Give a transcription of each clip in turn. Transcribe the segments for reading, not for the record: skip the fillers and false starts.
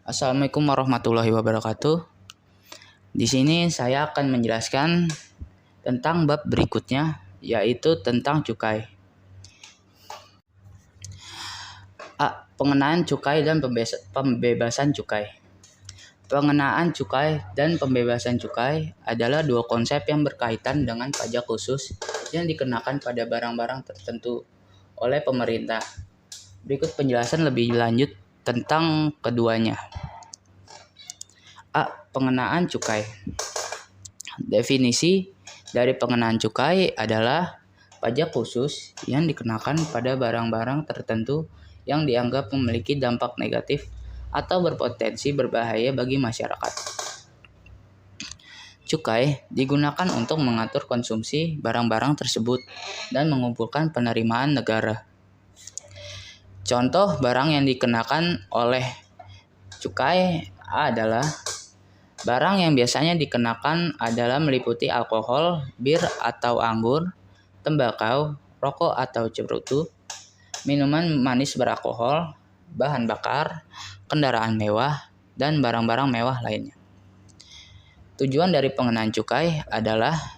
Assalamualaikum warahmatullahi wabarakatuh. Di sini saya akan menjelaskan tentang bab berikutnya, yaitu tentang cukai. A. Pengenaan cukai dan pembebasan cukai. Pengenaan cukai dan pembebasan cukai adalah dua konsep yang berkaitan dengan pajak khusus yang dikenakan pada barang-barang tertentu oleh pemerintah. Berikut penjelasan lebih lanjut tentang keduanya. A. Pengenaan cukai. Definisi dari pengenaan cukai adalah pajak khusus yang dikenakan pada barang-barang tertentu yang dianggap memiliki dampak negatif atau berpotensi berbahaya bagi masyarakat. Cukai digunakan untuk mengatur konsumsi barang-barang tersebut dan mengumpulkan penerimaan negara. Contoh barang yang dikenakan oleh cukai adalah barang yang biasanya dikenakan adalah meliputi alkohol, bir atau anggur, tembakau, rokok atau cerutu, minuman manis beralkohol, bahan bakar, kendaraan mewah, dan barang-barang mewah lainnya. Tujuan dari pengenaan cukai adalah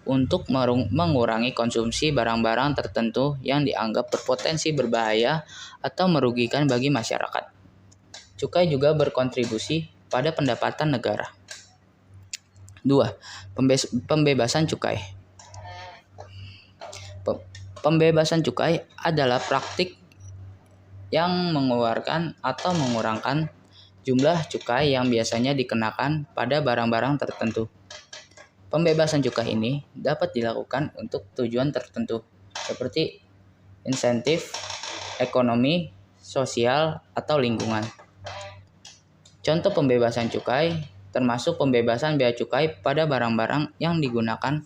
untuk mengurangi konsumsi barang-barang tertentu yang dianggap berpotensi berbahaya atau merugikan bagi masyarakat. Cukai juga berkontribusi pada pendapatan negara. 2. Pembebasan cukai. Pembebasan cukai adalah praktik yang mengeluarkan atau mengurangkan jumlah cukai yang biasanya dikenakan pada barang-barang tertentu. Pembebasan cukai ini dapat dilakukan untuk tujuan tertentu, seperti insentif, ekonomi, sosial, atau lingkungan. Contoh pembebasan cukai termasuk pembebasan bea cukai pada barang-barang yang digunakan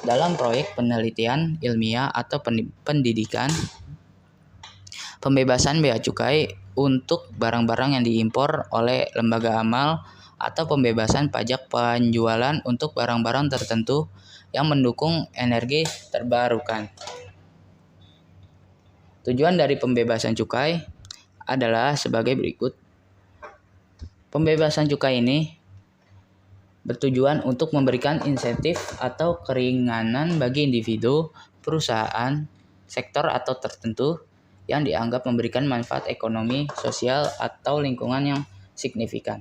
dalam proyek penelitian ilmiah atau pendidikan. Pembebasan bea cukai untuk barang-barang yang diimpor oleh lembaga amal atau pembebasan pajak penjualan untuk barang-barang tertentu yang mendukung energi terbarukan. Tujuan dari pembebasan cukai adalah sebagai berikut. Pembebasan cukai ini bertujuan untuk memberikan insentif atau keringanan bagi individu, perusahaan, sektor atau tertentu yang dianggap memberikan manfaat ekonomi, sosial, atau lingkungan yang signifikan.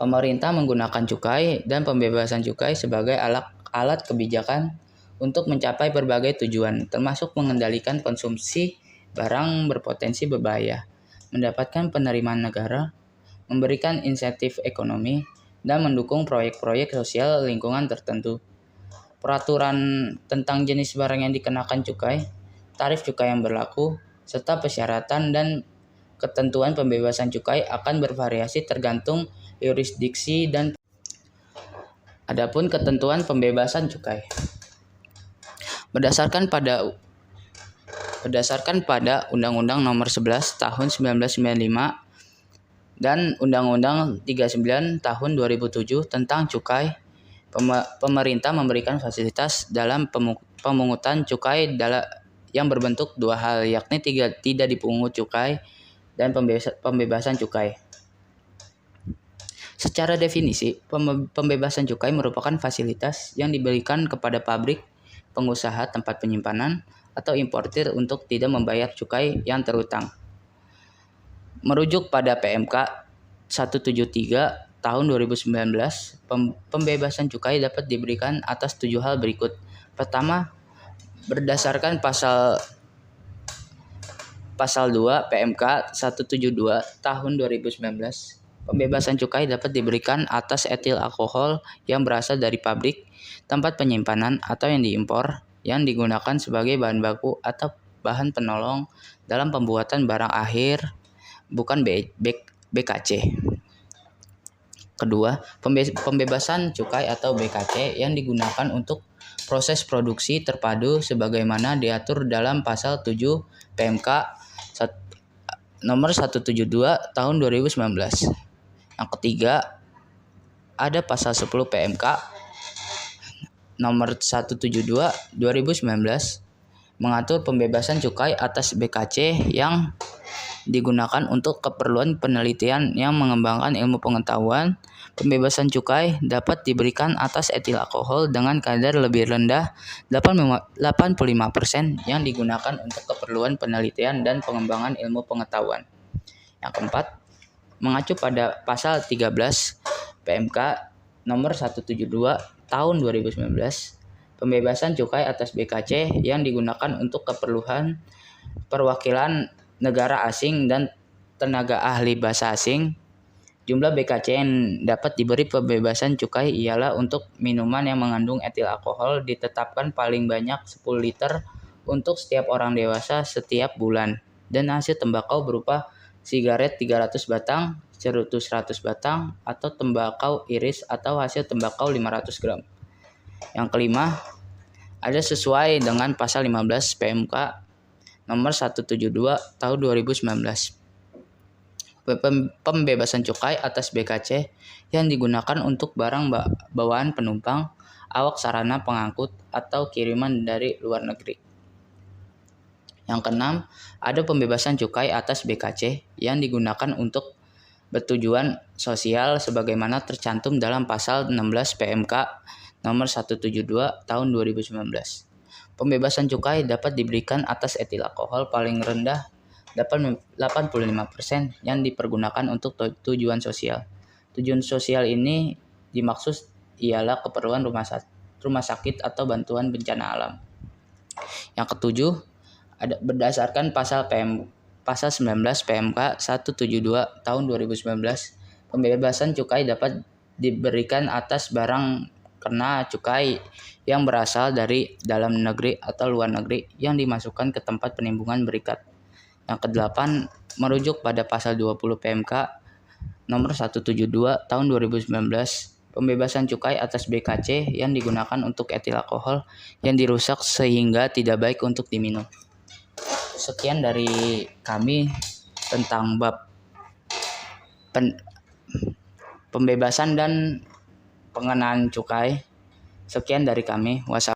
Pemerintah menggunakan cukai dan pembebasan cukai sebagai alat kebijakan untuk mencapai berbagai tujuan, termasuk mengendalikan konsumsi barang berpotensi berbahaya, mendapatkan penerimaan negara, memberikan insentif ekonomi, dan mendukung proyek-proyek sosial lingkungan tertentu. Peraturan tentang jenis barang yang dikenakan cukai, tarif cukai yang berlaku, serta persyaratan dan ketentuan pembebasan cukai akan bervariasi tergantung yurisdiksi dan adapun ketentuan pembebasan cukai. Berdasarkan pada Undang-Undang Nomor 11 Tahun 1995 dan Undang-Undang 39 Tahun 2007 tentang cukai, pemerintah memberikan fasilitas dalam pemungutan cukai yang berbentuk dua hal, yakni tidak dipungut cukai dan pembebasan cukai. Secara definisi, pembebasan cukai merupakan fasilitas yang diberikan kepada pabrik, pengusaha tempat penyimpanan, atau importir untuk tidak membayar cukai yang terutang. Merujuk pada PMK 173 tahun 2019, pembebasan cukai dapat diberikan atas 7 hal berikut. Pertama, berdasarkan pasal 2 PMK 172 tahun 2019, pembebasan cukai dapat diberikan atas etil alkohol yang berasal dari pabrik, tempat penyimpanan, atau yang diimpor, yang digunakan sebagai bahan baku atau bahan penolong dalam pembuatan barang akhir, bukan BKC. Kedua, pembebasan cukai atau BKC yang digunakan untuk proses produksi terpadu sebagaimana diatur dalam pasal 7 PMK nomor 172 tahun 2019. Yang ketiga, ada pasal 10 PMK nomor 172 2019 mengatur pembebasan cukai atas BKC yang digunakan untuk keperluan penelitian yang mengembangkan ilmu pengetahuan. Pembebasan cukai dapat diberikan atas etil alkohol dengan kadar lebih rendah 85% yang digunakan untuk keperluan penelitian dan pengembangan ilmu pengetahuan. Yang keempat, mengacu pada pasal 13 PMK nomor 172 tahun 2019, pembebasan cukai atas BKC yang digunakan untuk keperluan perwakilan negara asing dan tenaga ahli bahasa asing. Jumlah BKC yang dapat diberi pembebasan cukai ialah untuk minuman yang mengandung etil alkohol ditetapkan paling banyak 10 liter untuk setiap orang dewasa setiap bulan, dan hasil tembakau berupa sigaret 300 batang, cerutu 100 batang, atau tembakau iris atau hasil tembakau 500 gram. Yang kelima, ada sesuai dengan pasal 15 PMK nomor 172 tahun 2019. Pembebasan cukai atas BKC yang digunakan untuk barang bawaan penumpang, awak sarana pengangkut, atau kiriman dari luar negeri. Yang keenam, ada pembebasan cukai atas BKC yang digunakan untuk bertujuan sosial sebagaimana tercantum dalam pasal 16 PMK nomor 172 tahun 2019. Pembebasan cukai dapat diberikan atas etil alkohol paling rendah 85% yang dipergunakan untuk tujuan sosial. Tujuan sosial ini dimaksud ialah keperluan rumah sakit atau bantuan bencana alam. Yang ketujuh, berdasarkan pasal 19 PMK 172 tahun 2019, pembebasan cukai dapat diberikan atas barang kena cukai yang berasal dari dalam negeri atau luar negeri yang dimasukkan ke tempat penimbunan berikat. Yang kedelapan, merujuk pada pasal 20 PMK nomor 172 tahun 2019, pembebasan cukai atas BKC yang digunakan untuk etil alkohol yang dirusak sehingga tidak baik untuk diminum. Sekian dari kami tentang bab pembebasan dan pengenaan cukai. Sekian dari kami. Wassalamualaikum.